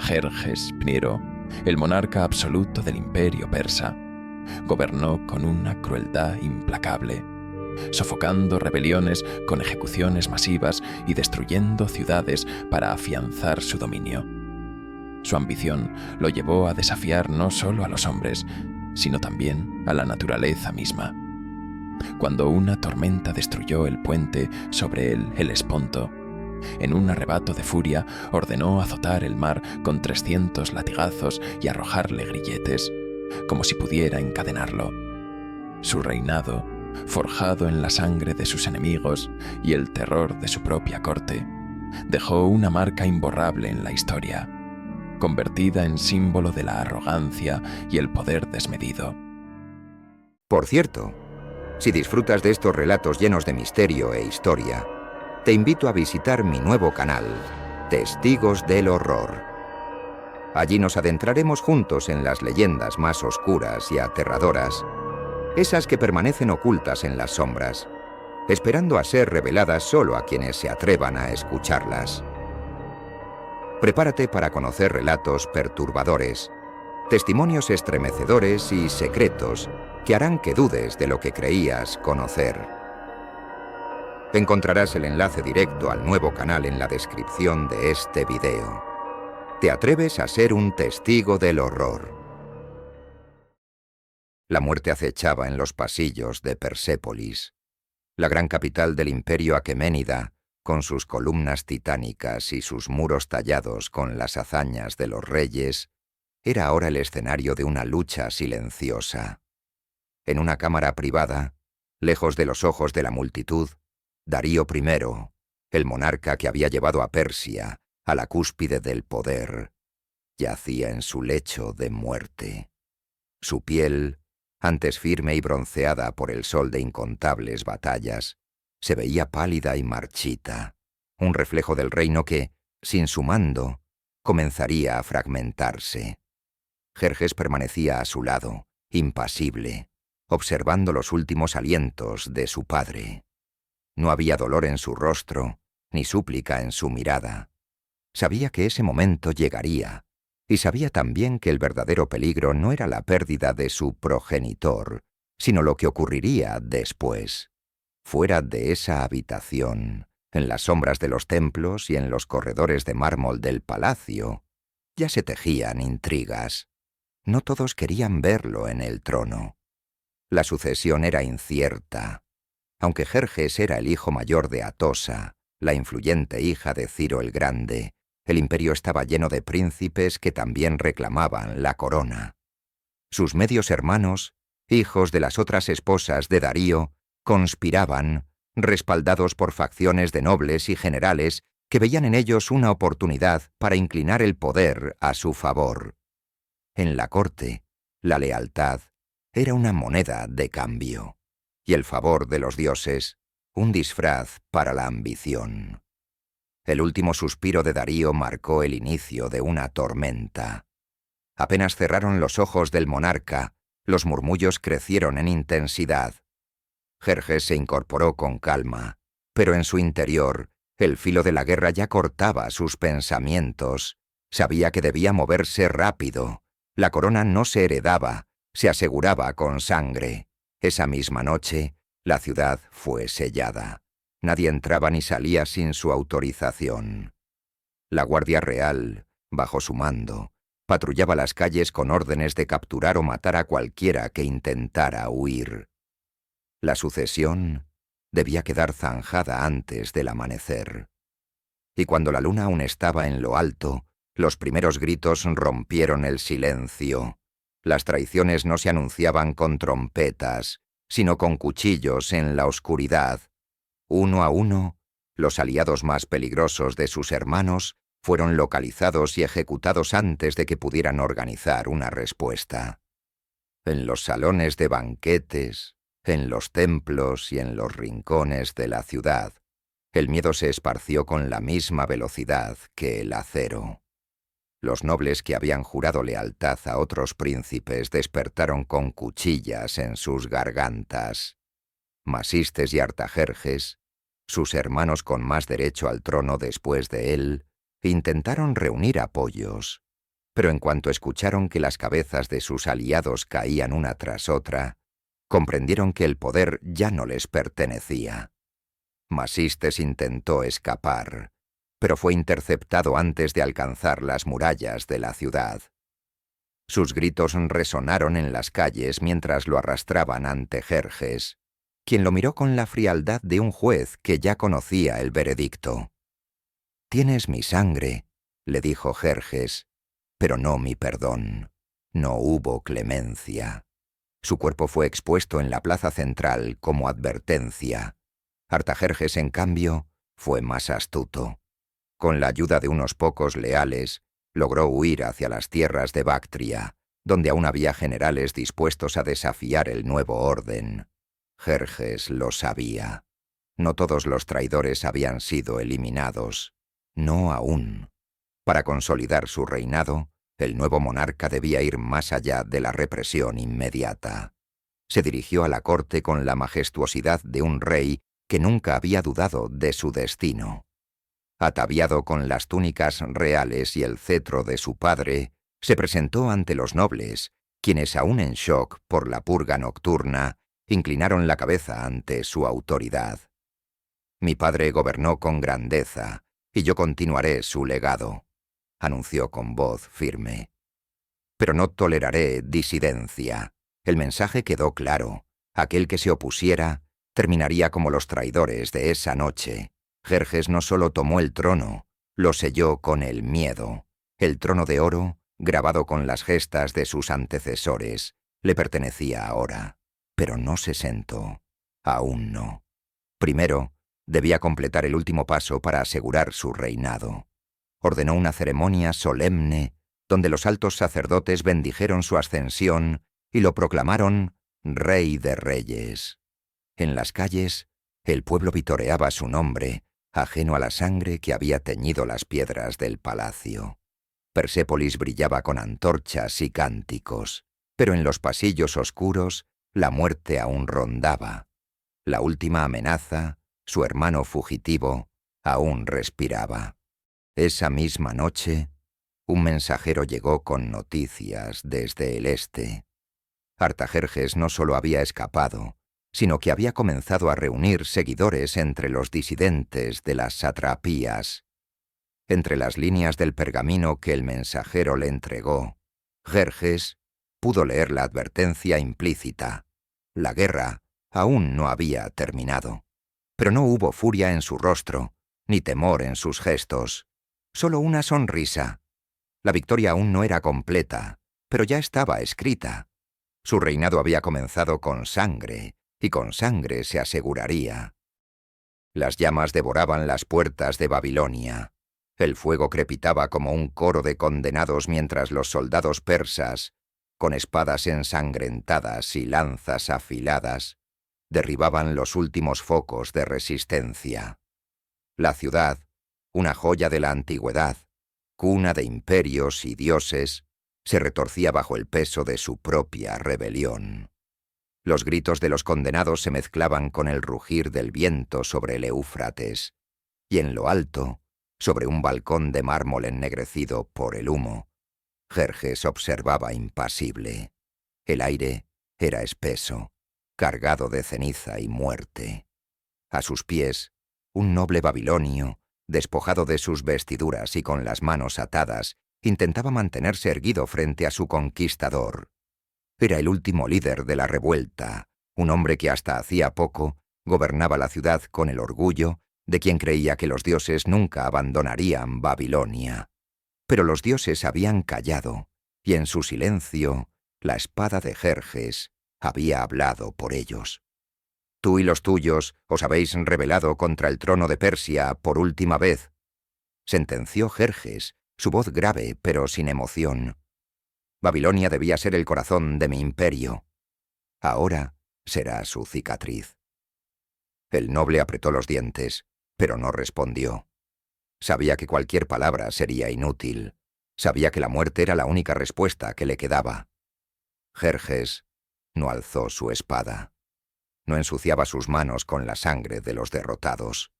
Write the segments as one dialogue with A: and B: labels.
A: Jerjes I, el monarca absoluto del imperio persa, gobernó con una crueldad implacable, sofocando rebeliones con ejecuciones masivas y destruyendo ciudades para afianzar su dominio. Su ambición lo llevó a desafiar no solo a los hombres, sino también a la naturaleza misma. Cuando una tormenta destruyó el puente sobre el Helesponto, en un arrebato de furia ordenó azotar el mar con 300 latigazos y arrojarle grilletes, como si pudiera encadenarlo. Su reinado, forjado en la sangre de sus enemigos y el terror de su propia corte, dejó una marca imborrable en la historia, convertida en símbolo de la arrogancia y el poder desmedido.
B: Por cierto, si disfrutas de estos relatos llenos de misterio e historia, te invito a visitar mi nuevo canal, Testigos del Horror. Allí nos adentraremos juntos en las leyendas más oscuras y aterradoras, esas que permanecen ocultas en las sombras, esperando a ser reveladas solo a quienes se atrevan a escucharlas. Prepárate para conocer relatos perturbadores, testimonios estremecedores y secretos que harán que dudes de lo que creías conocer. Encontrarás el enlace directo al nuevo canal en la descripción de este video. ¿Te atreves a ser un testigo del horror? La muerte acechaba en los pasillos de Persépolis, la gran capital del imperio aqueménida, con sus columnas titánicas y sus muros tallados con las hazañas de los reyes, era ahora el escenario de una lucha silenciosa. En una cámara privada, lejos de los ojos de la multitud, Darío I, el monarca que había llevado a Persia a la cúspide del poder, yacía en su lecho de muerte. Su piel, antes firme y bronceada por el sol de incontables batallas, se veía pálida y marchita, un reflejo del reino que, sin su mando, comenzaría a fragmentarse. Jerjes permanecía a su lado, impasible, observando los últimos alientos de su padre. No había dolor en su rostro, ni súplica en su mirada. Sabía que ese momento llegaría, y sabía también que el verdadero peligro no era la pérdida de su progenitor, sino lo que ocurriría después. Fuera de esa habitación, en las sombras de los templos y en los corredores de mármol del palacio, ya se tejían intrigas. No todos querían verlo en el trono. La sucesión era incierta. Aunque Jerjes era el hijo mayor de Atosa, la influyente hija de Ciro el Grande, el imperio estaba lleno de príncipes que también reclamaban la corona. Sus medios hermanos, hijos de las otras esposas de Darío, conspiraban, respaldados por facciones de nobles y generales que veían en ellos una oportunidad para inclinar el poder a su favor. En la corte, la lealtad era una moneda de cambio, y el favor de los dioses, un disfraz para la ambición. El último suspiro de Darío marcó el inicio de una tormenta. Apenas cerraron los ojos del monarca, los murmullos crecieron en intensidad. Jerjes se incorporó con calma, pero en su interior, el filo de la guerra ya cortaba sus pensamientos. Sabía que debía moverse rápido. La corona no se heredaba, se aseguraba con sangre. Esa misma noche, la ciudad fue sellada. Nadie entraba ni salía sin su autorización. La Guardia Real, bajo su mando, patrullaba las calles con órdenes de capturar o matar a cualquiera que intentara huir. La sucesión debía quedar zanjada antes del amanecer. Y cuando la luna aún estaba en lo alto, los primeros gritos rompieron el silencio. Las traiciones no se anunciaban con trompetas, sino con cuchillos en la oscuridad. Uno a uno, los aliados más peligrosos de sus hermanos fueron localizados y ejecutados antes de que pudieran organizar una respuesta. En los salones de banquetes, en los templos y en los rincones de la ciudad, el miedo se esparció con la misma velocidad que el acero. Los nobles que habían jurado lealtad a otros príncipes despertaron con cuchillas en sus gargantas. Masistes y Artajerjes, sus hermanos con más derecho al trono después de él, intentaron reunir apoyos, pero en cuanto escucharon que las cabezas de sus aliados caían una tras otra, comprendieron que el poder ya no les pertenecía. Masistes intentó escapar, pero fue interceptado antes de alcanzar las murallas de la ciudad. Sus gritos resonaron en las calles mientras lo arrastraban ante Jerjes, quien lo miró con la frialdad de un juez que ya conocía el veredicto. «Tienes mi sangre», le dijo Jerjes, «pero no mi perdón. No hubo clemencia». Su cuerpo fue expuesto en la plaza central como advertencia. Artajerjes, en cambio, fue más astuto. Con la ayuda de unos pocos leales, logró huir hacia las tierras de Bactria, donde aún había generales dispuestos a desafiar el nuevo orden. Jerjes lo sabía. No todos los traidores habían sido eliminados. No aún. Para consolidar su reinado, el nuevo monarca debía ir más allá de la represión inmediata. Se dirigió a la corte con la majestuosidad de un rey que nunca había dudado de su destino. Ataviado con las túnicas reales y el cetro de su padre, se presentó ante los nobles, quienes, aún en shock por la purga nocturna, inclinaron la cabeza ante su autoridad. «Mi padre gobernó con grandeza, y yo continuaré su legado», anunció con voz firme. «Pero no toleraré disidencia». El mensaje quedó claro. Aquel que se opusiera terminaría como los traidores de esa noche. Jerjes no solo tomó el trono, lo selló con el miedo. El trono de oro, grabado con las gestas de sus antecesores, le pertenecía ahora. Pero no se sentó. Aún no. Primero, debía completar el último paso para asegurar su reinado. Ordenó una ceremonia solemne donde los altos sacerdotes bendijeron su ascensión y lo proclamaron Rey de Reyes. En las calles, el pueblo vitoreaba su nombre, ajeno a la sangre que había teñido las piedras del palacio. Persépolis brillaba con antorchas y cánticos, pero en los pasillos oscuros la muerte aún rondaba. La última amenaza, su hermano fugitivo, aún respiraba. Esa misma noche, un mensajero llegó con noticias desde el este. Artajerjes no solo había escapado, sino que había comenzado a reunir seguidores entre los disidentes de las satrapías. Entre las líneas del pergamino que el mensajero le entregó, Jerjes pudo leer la advertencia implícita. La guerra aún no había terminado. Pero no hubo furia en su rostro, ni temor en sus gestos. Solo una sonrisa. La victoria aún no era completa, pero ya estaba escrita. Su reinado había comenzado con sangre, y con sangre se aseguraría. Las llamas devoraban las puertas de Babilonia. El fuego crepitaba como un coro de condenados mientras los soldados persas, con espadas ensangrentadas y lanzas afiladas, derribaban los últimos focos de resistencia. La ciudad, una joya de la antigüedad, cuna de imperios y dioses, se retorcía bajo el peso de su propia rebelión. Los gritos de los condenados se mezclaban con el rugir del viento sobre el Éufrates, y en lo alto, sobre un balcón de mármol ennegrecido por el humo, Jerjes observaba impasible. El aire era espeso, cargado de ceniza y muerte. A sus pies, un noble babilonio, despojado de sus vestiduras y con las manos atadas, intentaba mantenerse erguido frente a su conquistador. Era el último líder de la revuelta, un hombre que hasta hacía poco gobernaba la ciudad con el orgullo de quien creía que los dioses nunca abandonarían Babilonia. Pero los dioses habían callado, y en su silencio, la espada de Jerjes había hablado por ellos. «Tú y los tuyos os habéis rebelado contra el trono de Persia por última vez», sentenció Jerjes, su voz grave pero sin emoción. «Babilonia debía ser el corazón de mi imperio. Ahora será su cicatriz». El noble apretó los dientes, pero no respondió. Sabía que cualquier palabra sería inútil. Sabía que la muerte era la única respuesta que le quedaba. Jerjes no alzó su espada. No ensuciaba sus manos con la sangre de los derrotados.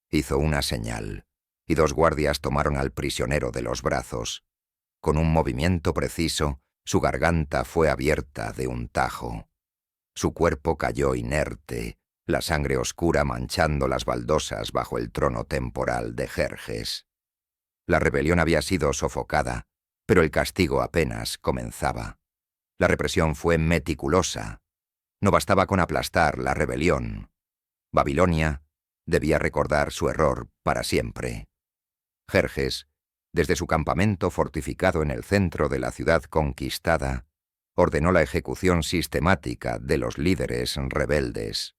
B: Hizo una señal, y dos guardias tomaron al prisionero de los brazos. con un movimiento preciso, su garganta fue abierta de un tajo. Su cuerpo cayó inerte, la sangre oscura manchando las baldosas bajo el trono temporal de Jerjes. La rebelión había sido sofocada, pero el castigo apenas comenzaba. La represión fue meticulosa. No bastaba con aplastar la rebelión. Babilonia debía recordar su error para siempre. Jerjes, desde su campamento fortificado en el centro de la ciudad conquistada, ordenó la ejecución sistemática de los líderes rebeldes.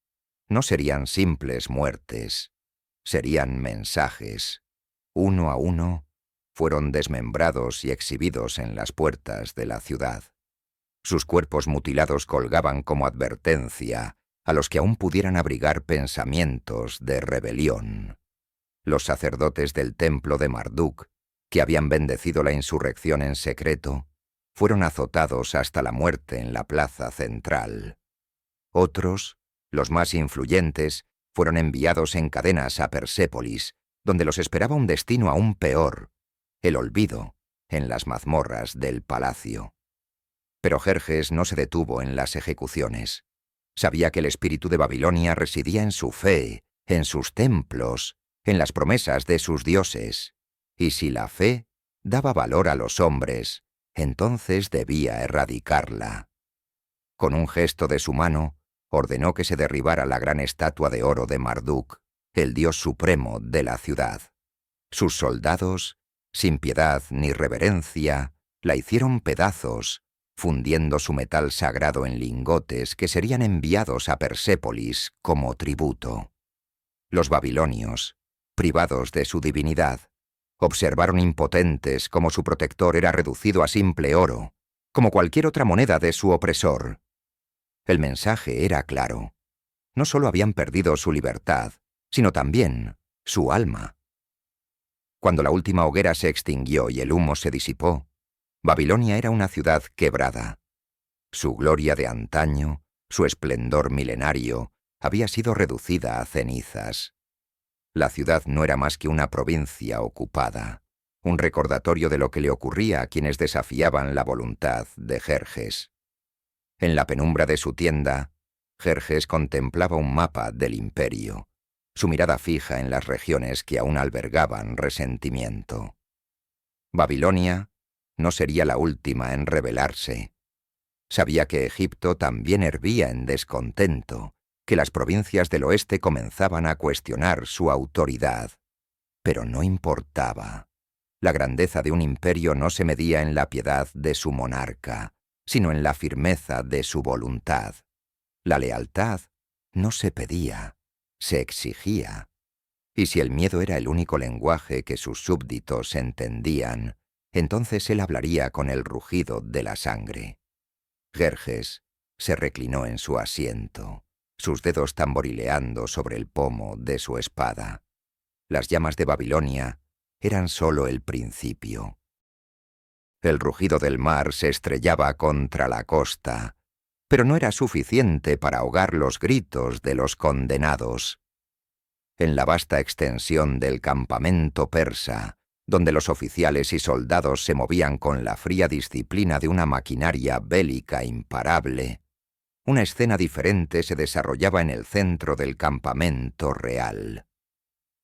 B: No serían simples muertes, serían mensajes. Uno a uno, fueron desmembrados y exhibidos en las puertas de la ciudad. Sus cuerpos mutilados colgaban como advertencia a los que aún pudieran abrigar pensamientos de rebelión. Los sacerdotes del templo de Marduk, que habían bendecido la insurrección en secreto, fueron azotados hasta la muerte en la plaza central. Otros, los más influyentes, fueron enviados en cadenas a Persépolis, donde los esperaba un destino aún peor, el olvido en las mazmorras del palacio. Pero Jerjes no se detuvo en las ejecuciones. Sabía que el espíritu de Babilonia residía en su fe, en sus templos, en las promesas de sus dioses. Y si la fe daba valor a los hombres, entonces debía erradicarla. Con un gesto de su mano, ordenó que se derribara la gran estatua de oro de Marduk, el dios supremo de la ciudad. Sus soldados, sin piedad ni reverencia, la hicieron pedazos, fundiendo su metal sagrado en lingotes que serían enviados a Persépolis como tributo. Los babilonios, privados de su divinidad, observaron impotentes cómo su protector era reducido a simple oro, como cualquier otra moneda de su opresor. El mensaje era claro. No solo habían perdido su libertad, sino también su alma. Cuando la última hoguera se extinguió y el humo se disipó, Babilonia era una ciudad quebrada. Su gloria de antaño, su esplendor milenario, había sido reducida a cenizas. La ciudad no era más que una provincia ocupada, un recordatorio de lo que le ocurría a quienes desafiaban la voluntad de Jerjes. En la penumbra de su tienda, Jerjes contemplaba un mapa del imperio, su mirada fija en las regiones que aún albergaban resentimiento. Babilonia no sería la última en rebelarse. Sabía que Egipto también hervía en descontento, que las provincias del oeste comenzaban a cuestionar su autoridad. Pero no importaba. La grandeza de un imperio no se medía en la piedad de su monarca, sino en la firmeza de su voluntad. La lealtad no se pedía, se exigía. Y si el miedo era el único lenguaje que sus súbditos entendían, entonces él hablaría con el rugido de la sangre. Jerjes se reclinó en su asiento, sus dedos tamborileando sobre el pomo de su espada. Las llamas de Babilonia eran solo el principio. El rugido del mar se estrellaba contra la costa, pero no era suficiente para ahogar los gritos de los condenados. En la vasta extensión del campamento persa, donde los oficiales y soldados se movían con la fría disciplina de una maquinaria bélica imparable, una escena diferente se desarrollaba en el centro del campamento real.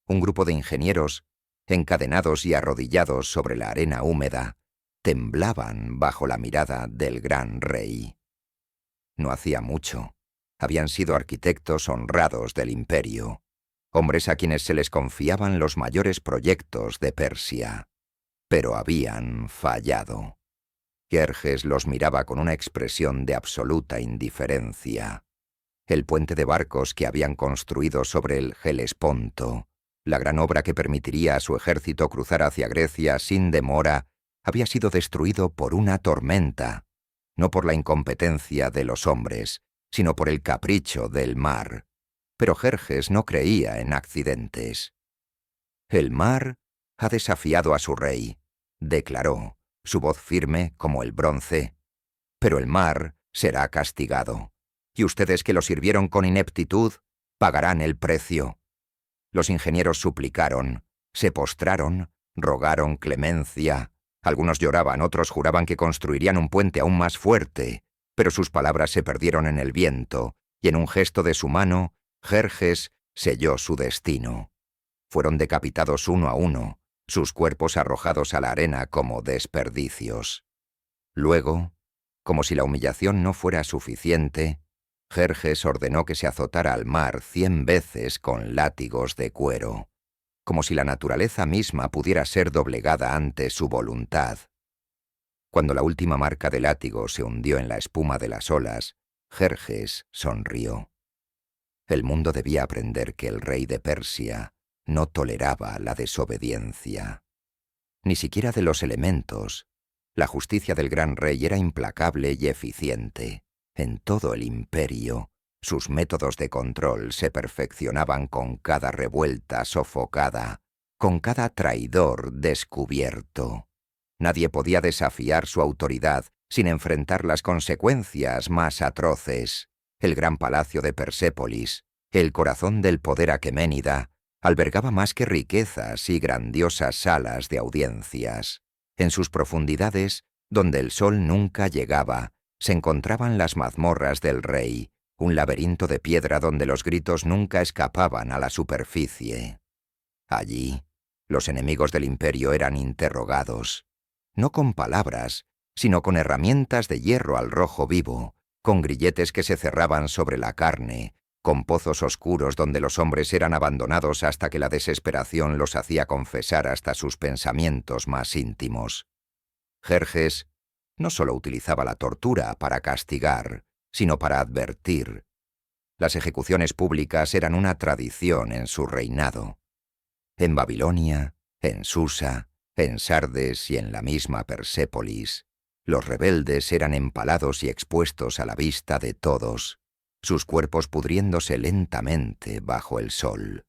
B: Un grupo de ingenieros, encadenados y arrodillados sobre la arena húmeda, temblaban bajo la mirada del gran rey. No hacía mucho, habían sido arquitectos honrados del imperio, hombres a quienes se les confiaban los mayores proyectos de Persia, pero habían fallado. Jerjes los miraba con una expresión de absoluta indiferencia. El puente de barcos que habían construido sobre el Helesponto, la gran obra que permitiría a su ejército cruzar hacia Grecia sin demora, había sido destruido por una tormenta, no por la incompetencia de los hombres, sino por el capricho del mar. Pero Jerjes no creía en accidentes. «El mar ha desafiado a su rey», declaró, su voz firme como el bronce. «Pero el mar será castigado, y ustedes que lo sirvieron con ineptitud pagarán el precio». Los ingenieros suplicaron, se postraron, rogaron clemencia, Algunos lloraban, otros juraban que construirían un puente aún más fuerte, pero sus palabras se perdieron en el viento, y en un gesto de su mano, Jerjes selló su destino. Fueron decapitados uno a uno, sus cuerpos arrojados a la arena como desperdicios. Luego, como si la humillación no fuera suficiente, Jerjes ordenó que se azotara al mar 100 veces con látigos de cuero, como si la naturaleza misma pudiera ser doblegada ante su voluntad. Cuando la última marca de látigo se hundió en la espuma de las olas, Jerjes sonrió. El mundo debía aprender que el rey de Persia no toleraba la desobediencia. Ni siquiera de los elementos. La justicia del gran rey era implacable y eficiente. En todo el imperio, sus métodos de control se perfeccionaban con cada revuelta sofocada, con cada traidor descubierto. Nadie podía desafiar su autoridad sin enfrentar las consecuencias más atroces. El gran palacio de Persépolis, el corazón del poder aqueménida, albergaba más que riquezas y grandiosas salas de audiencias. En sus profundidades, donde el sol nunca llegaba, se encontraban las mazmorras del rey, un laberinto de piedra donde los gritos nunca escapaban a la superficie. Allí, los enemigos del imperio eran interrogados, no con palabras, sino con herramientas de hierro al rojo vivo, con grilletes que se cerraban sobre la carne, con pozos oscuros donde los hombres eran abandonados hasta que la desesperación los hacía confesar hasta sus pensamientos más íntimos. Jerjes no solo utilizaba la tortura para castigar, sino para advertir. Las ejecuciones públicas eran una tradición en su reinado. En Babilonia, en Susa, en Sardes y en la misma Persépolis, los rebeldes eran empalados y expuestos a la vista de todos, sus cuerpos pudriéndose lentamente bajo el sol.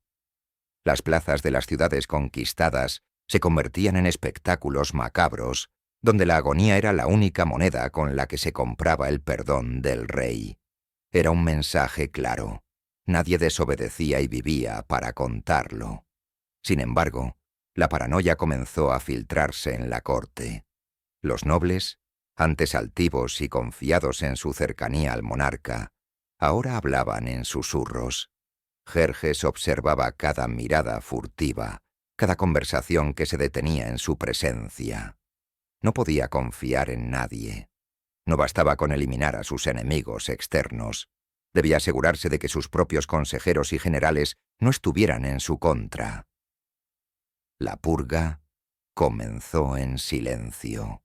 B: Las plazas de las ciudades conquistadas se convertían en espectáculos macabros, donde la agonía era la única moneda con la que se compraba el perdón del rey. Era un mensaje claro. Nadie desobedecía y vivía para contarlo. Sin embargo, la paranoia comenzó a filtrarse en la corte. Los nobles, antes altivos y confiados en su cercanía al monarca, ahora hablaban en susurros. Jerjes observaba cada mirada furtiva, cada conversación que se detenía en su presencia. No podía confiar en nadie. No bastaba con eliminar a sus enemigos externos. Debía asegurarse de que sus propios consejeros y generales no estuvieran en su contra. La purga comenzó en silencio.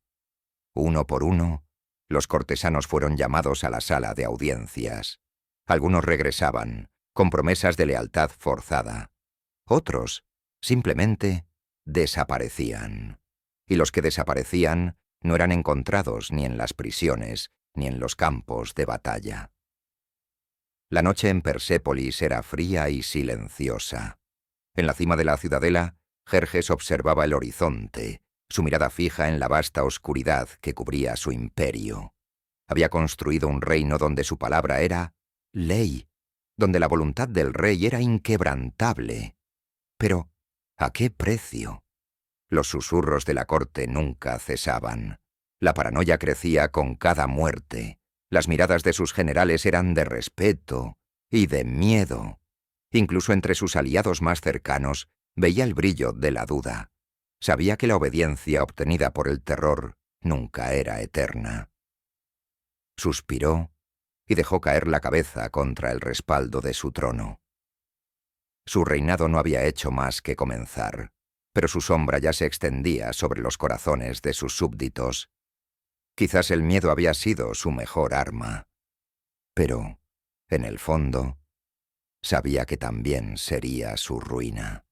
B: Uno por uno, los cortesanos fueron llamados a la sala de audiencias. Algunos regresaban, con promesas de lealtad forzada. Otros, simplemente, desaparecían. Y los que desaparecían no eran encontrados ni en las prisiones ni en los campos de batalla. La noche en Persépolis era fría y silenciosa. En la cima de la ciudadela, Jerjes observaba el horizonte, su mirada fija en la vasta oscuridad que cubría su imperio. Había construido un reino donde su palabra era ley, donde la voluntad del rey era inquebrantable. Pero, ¿a qué precio? Los susurros de la corte nunca cesaban. La paranoia crecía con cada muerte. Las miradas de sus generales eran de respeto y de miedo. Incluso entre sus aliados más cercanos veía el brillo de la duda. Sabía que la obediencia obtenida por el terror nunca era eterna. Suspiró y dejó caer la cabeza contra el respaldo de su trono. Su reinado no había hecho más que comenzar, pero su sombra ya se extendía sobre los corazones de sus súbditos. Quizás el miedo había sido su mejor arma, pero, en el fondo, sabía que también sería su ruina.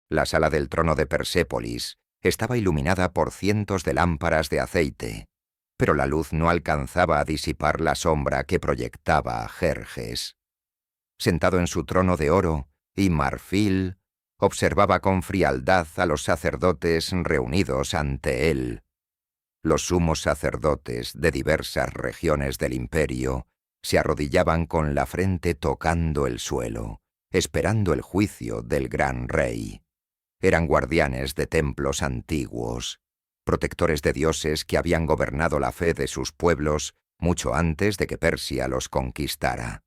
B: La sala del trono de Persépolis estaba iluminada por cientos de lámparas de aceite, pero la luz no alcanzaba a disipar la sombra que proyectaba Jerjes. Sentado en su trono de oro y marfil, observaba con frialdad a los sacerdotes reunidos ante él. Los sumos sacerdotes de diversas regiones del imperio se arrodillaban con la frente tocando el suelo, esperando el juicio del gran rey. Eran guardianes de templos antiguos. protectores de dioses que habían gobernado la fe de sus pueblos mucho antes de que Persia los conquistara.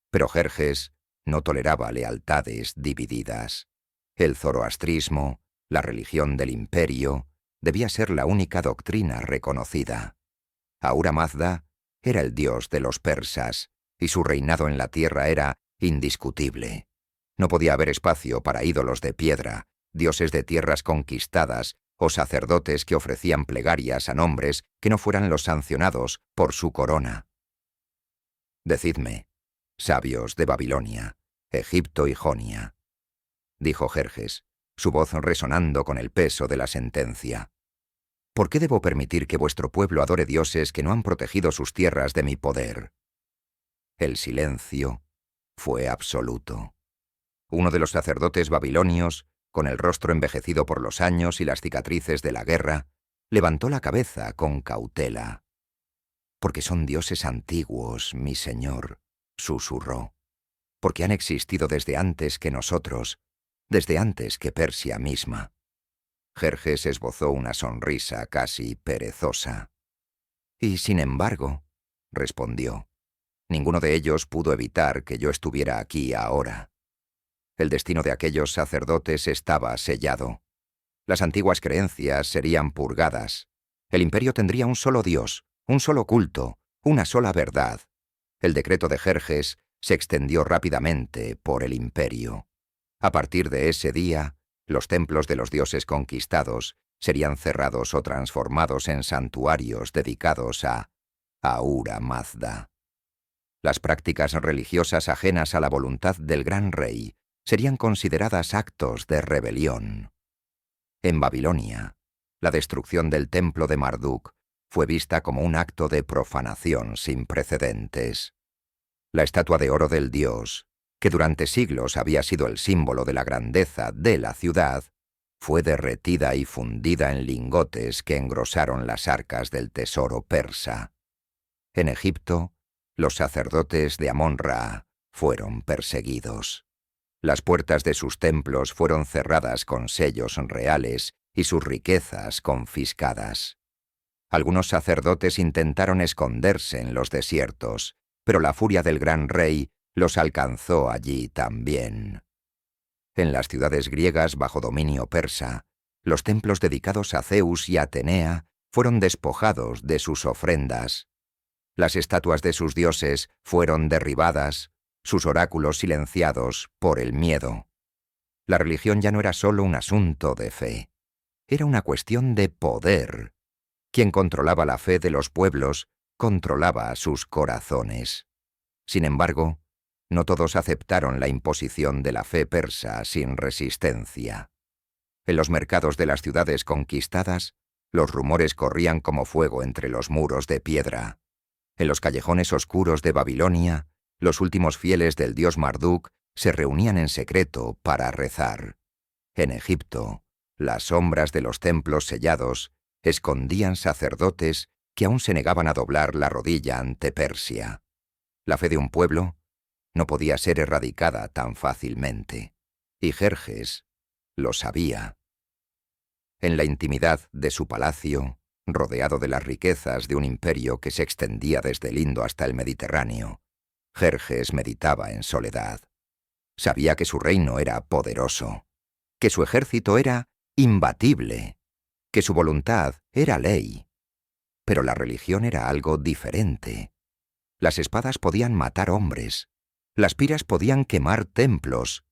B: Pero Jerjes no toleraba lealtades divididas. El zoroastrismo, la religión del imperio, debía ser la única doctrina reconocida. Ahura Mazda era el dios de los persas, y su reinado en la tierra era indiscutible. No podía haber espacio para ídolos de piedra, dioses de tierras conquistadas o sacerdotes que ofrecían plegarias a nombres que no fueran los sancionados por su corona. Decidme, sabios de Babilonia, Egipto y Jonia, dijo Jerjes, su voz resonando con el peso de la sentencia. ¿Por qué debo permitir que vuestro pueblo adore dioses que no han protegido sus tierras de mi poder? El silencio fue absoluto. Uno de los sacerdotes babilonios, con el rostro envejecido por los años y las cicatrices de la guerra, levantó la cabeza con cautela. «Porque son dioses antiguos, mi señor», susurró. «Porque han existido desde antes que nosotros, desde antes que Persia misma». Jerjes esbozó una sonrisa casi perezosa. «Y sin embargo», respondió, «ninguno de ellos pudo evitar que yo estuviera aquí ahora. El destino de aquellos sacerdotes estaba sellado. Las antiguas creencias serían purgadas. El imperio tendría un solo dios, un solo culto, una sola verdad. El decreto de Jerjes se extendió rápidamente por el imperio. A partir de ese día, los templos de los dioses conquistados serían cerrados o transformados en santuarios dedicados a Ahura Mazda. Las prácticas religiosas ajenas a la voluntad del gran rey serían consideradas actos de rebelión. En Babilonia, la destrucción del templo de Marduk fue vista como un acto de profanación sin precedentes. La estatua de oro del dios, que durante siglos había sido el símbolo de la grandeza de la ciudad, fue derretida y fundida en lingotes que engrosaron las arcas del tesoro persa. En Egipto, los sacerdotes de Amón-Ra fueron perseguidos. Las puertas de sus templos fueron cerradas con sellos reales y sus riquezas confiscadas. Algunos sacerdotes intentaron esconderse en los desiertos, pero la furia del gran rey los alcanzó allí también. En las ciudades griegas bajo dominio persa, los templos dedicados a Zeus y Atenea fueron despojados de sus ofrendas. Las estatuas de sus dioses fueron derribadas, sus oráculos silenciados por el miedo. La religión ya no era solo un asunto de fe, era una cuestión de poder. Quien controlaba la fe de los pueblos, controlaba sus corazones. Sin embargo, no todos aceptaron la imposición de la fe persa sin resistencia. En los mercados de las ciudades conquistadas, los rumores corrían como fuego entre los muros de piedra. En los callejones oscuros de Babilonia, los últimos fieles del dios Marduk se reunían en secreto para rezar. En Egipto, las sombras de los templos sellados escondían sacerdotes que aún se negaban a doblar la rodilla ante Persia. La fe de un pueblo no podía ser erradicada tan fácilmente, y Jerjes lo sabía. En la intimidad de su palacio, rodeado de las riquezas de un imperio que se extendía desde el Indo hasta el Mediterráneo, Jerjes meditaba en soledad. Sabía que su reino era poderoso, que su ejército era imbatible, que su voluntad era ley. Pero la religión era algo diferente. Las espadas podían matar hombres, las piras podían quemar templos,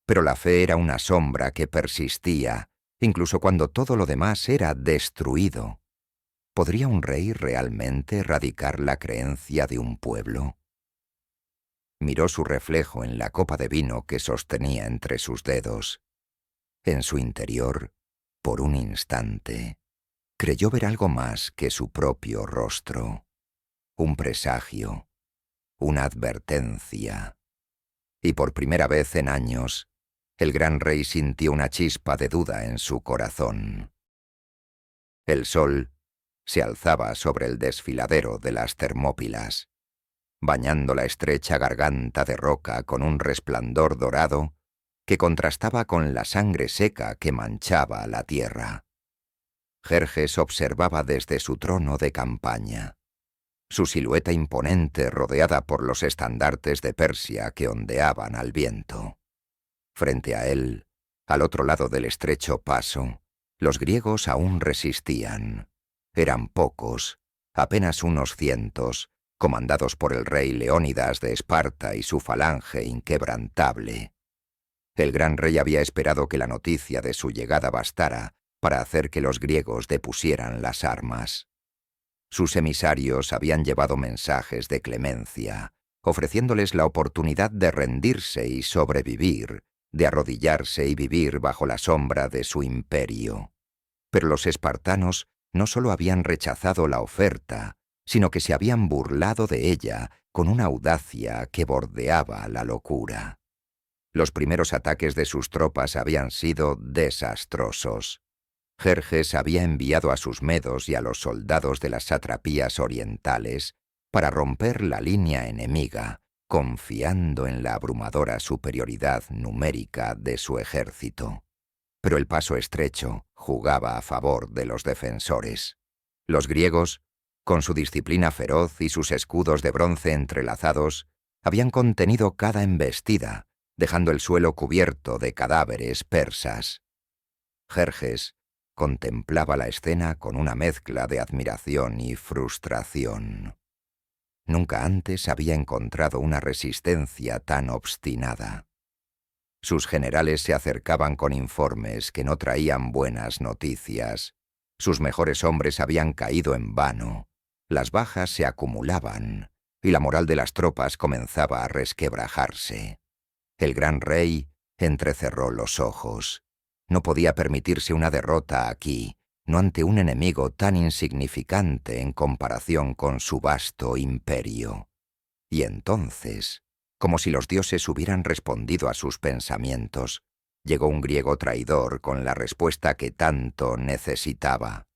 B: pero la fe era una sombra que persistía, incluso cuando todo lo demás era destruido. ¿Podría un rey realmente erradicar la creencia de un pueblo? Miró su reflejo en la copa de vino que sostenía entre sus dedos. En su interior, por un instante, creyó ver algo más que su propio rostro. Un presagio, una advertencia. Y por primera vez en años, el gran rey sintió una chispa de duda en su corazón. El sol se alzaba sobre el desfiladero de las Termópilas, bañando la estrecha garganta de roca con un resplandor dorado que contrastaba con la sangre seca que manchaba la tierra. Jerjes observaba desde su trono de campaña. Su silueta imponente rodeada por los estandartes de Persia que ondeaban al viento. Frente a él, al otro lado del estrecho paso, los griegos aún resistían. Eran pocos, apenas unos cientos, comandados por el rey Leónidas de Esparta y su falange inquebrantable. El gran rey había esperado que la noticia de su llegada bastara para hacer que los griegos depusieran las armas. Sus emisarios habían llevado mensajes de clemencia, ofreciéndoles la oportunidad de rendirse y sobrevivir, de arrodillarse y vivir bajo la sombra de su imperio. Pero los espartanos no solo habían rechazado la oferta, sino que se habían burlado de ella con una audacia que bordeaba la locura. Los primeros ataques de sus tropas habían sido desastrosos. Jerjes había enviado a sus medos y a los soldados de las satrapías orientales para romper la línea enemiga, confiando en la abrumadora superioridad numérica de su ejército. Pero el paso estrecho jugaba a favor de los defensores. Los griegos, con su disciplina feroz y sus escudos de bronce entrelazados, habían contenido cada embestida, dejando el suelo cubierto de cadáveres persas. Jerjes contemplaba la escena con una mezcla de admiración y frustración. Nunca antes había encontrado una resistencia tan obstinada. Sus generales se acercaban con informes que no traían buenas noticias. Sus mejores hombres habían caído en vano. Las bajas se acumulaban y la moral de las tropas comenzaba a resquebrajarse. El gran rey entrecerró los ojos. No podía permitirse una derrota aquí, no ante un enemigo tan insignificante en comparación con su vasto imperio. Y entonces, como si los dioses hubieran respondido a sus pensamientos, llegó un griego traidor con la respuesta que tanto necesitaba.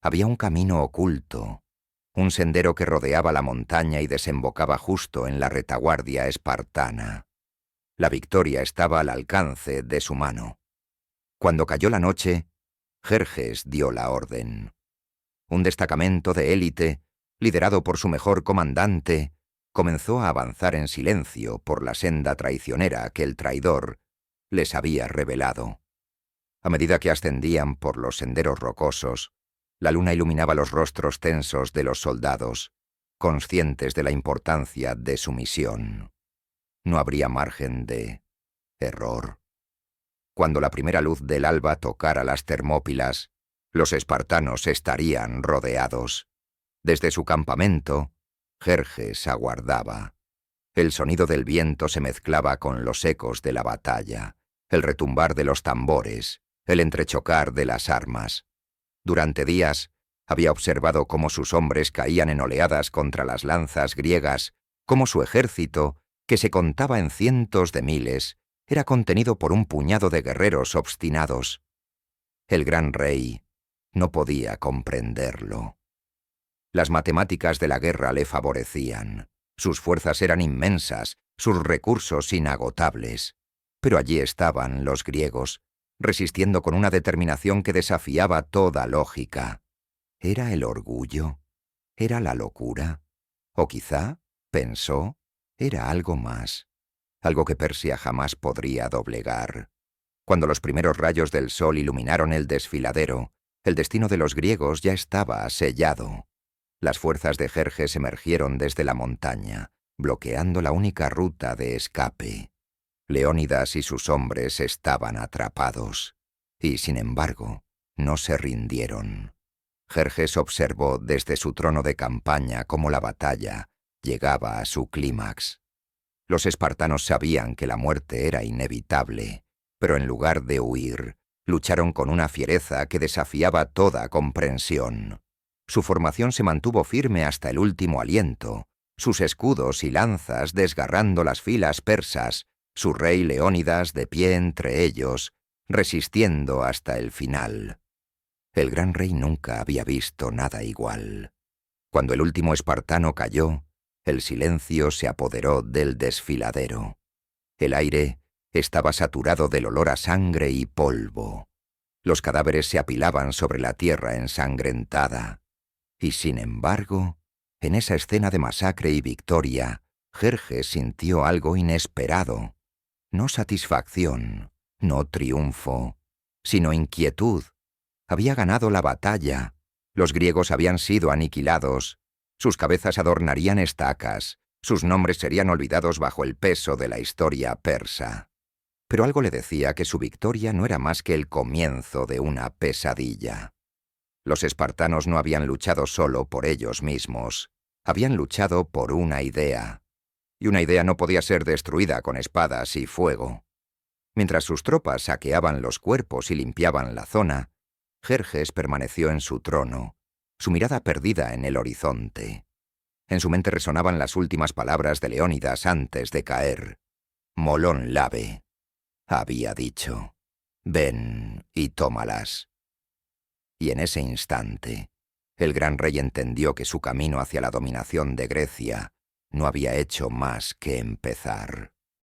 B: Había un camino oculto, un sendero que rodeaba la montaña y desembocaba justo en la retaguardia espartana. La victoria estaba al alcance de su mano. Cuando cayó la noche, Jerjes dio la orden. Un destacamento de élite, liderado por su mejor comandante, comenzó a avanzar en silencio por la senda traicionera que el traidor les había revelado. A medida que ascendían por los senderos rocosos, la luna iluminaba los rostros tensos de los soldados, conscientes de la importancia de su misión. No habría margen de error. Cuando la primera luz del alba tocara las Termópilas, los espartanos estarían rodeados. Desde su campamento, Jerjes aguardaba. El sonido del viento se mezclaba con los ecos de la batalla, el retumbar de los tambores, el entrechocar de las armas. Durante días, había observado cómo sus hombres caían en oleadas contra las lanzas griegas, cómo su ejército, que se contaba en cientos de miles, era contenido por un puñado de guerreros obstinados. El gran rey no podía comprenderlo. Las matemáticas de la guerra le favorecían. Sus fuerzas eran inmensas, sus recursos inagotables. Pero allí estaban los griegos, resistiendo con una determinación que desafiaba toda lógica. ¿Era el orgullo? ¿Era la locura? O quizá, pensó, era algo más. Algo que Persia jamás podría doblegar. Cuando los primeros rayos del sol iluminaron el desfiladero, el destino de los griegos ya estaba sellado. Las fuerzas de Jerjes emergieron desde la montaña, bloqueando la única ruta de escape. Leónidas y sus hombres estaban atrapados, y sin embargo, no se rindieron. Jerjes observó desde su trono de campaña cómo la batalla llegaba a su clímax. Los espartanos sabían que la muerte era inevitable, pero en lugar de huir, lucharon con una fiereza que desafiaba toda comprensión. Su formación se mantuvo firme hasta el último aliento, sus escudos y lanzas desgarrando las filas persas, su rey Leónidas de pie entre ellos, resistiendo hasta el final. El gran rey nunca había visto nada igual. Cuando el último espartano cayó, el silencio se apoderó del desfiladero. El aire estaba saturado del olor a sangre y polvo. Los cadáveres se apilaban sobre la tierra ensangrentada. Y sin embargo, en esa escena de masacre y victoria, Jerjes sintió algo inesperado. No satisfacción, no triunfo, sino inquietud. Había ganado la batalla. Los griegos habían sido aniquilados. Sus cabezas adornarían estacas. Sus nombres serían olvidados bajo el peso de la historia persa. Pero algo le decía que su victoria no era más que el comienzo de una pesadilla. Los espartanos no habían luchado solo por ellos mismos. Habían luchado por una idea. Y una idea no podía ser destruida con espadas y fuego. Mientras sus tropas saqueaban los cuerpos y limpiaban la zona, Jerjes permaneció en su trono, su mirada perdida en el horizonte. En su mente resonaban las últimas palabras de Leónidas antes de caer. Molón Labe había dicho: «Ven y tómalas». Y en ese instante, el gran rey entendió que su camino hacia la dominación de Grecia no había hecho más que empezar.